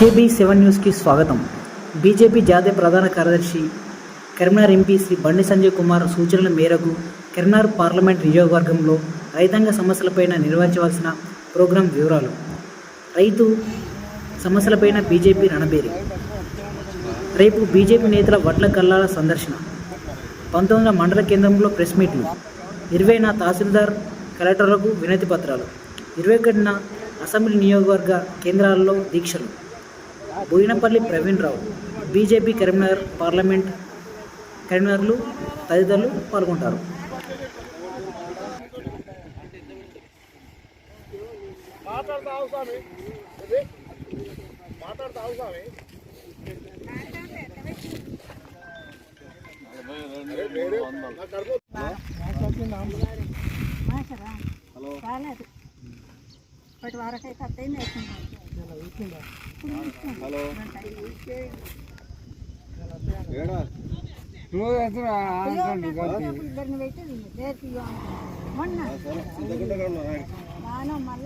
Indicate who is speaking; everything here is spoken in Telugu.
Speaker 1: KB7 న్యూస్కి స్వాగతం. బీజేపీ జాతీయ ప్రధాన కార్యదర్శి కరీంనగర్ ఎంపీ శ్రీ బండి సంజయ్ కుమార్ సూచనల మేరకు కరీంనగర్ పార్లమెంట్ నియోజకవర్గంలో రైతాంగ సమస్యలపైన నిర్వహించవలసిన ప్రోగ్రాం వివరాలు. రైతు సమస్యలపైన బీజేపీ రణబేరి. రేపు బీజేపీ నేతల వడ్ల కల్లాల సందర్శన. 19వ మండల కేంద్రంలో ప్రెస్ మీట్లు. 20న తహసీల్దార్ కలెక్టర్లకు వినతి పత్రాలు. 21న అసెంబ్లీ నియోజకవర్గ కేంద్రాల్లో దీక్షలు. బోయినపల్లి ప్రవీణ్ రావు, బీజేపీ కరీంనగర్ పార్లమెంట్ కరీంనగర్లు తదితరులు పాల్గొంటారు.
Speaker 2: ఇప్పటి వరకు అయితే అత్తయింది. హలో ఇద్దరిని పెట్టి మొన్న మళ్ళీ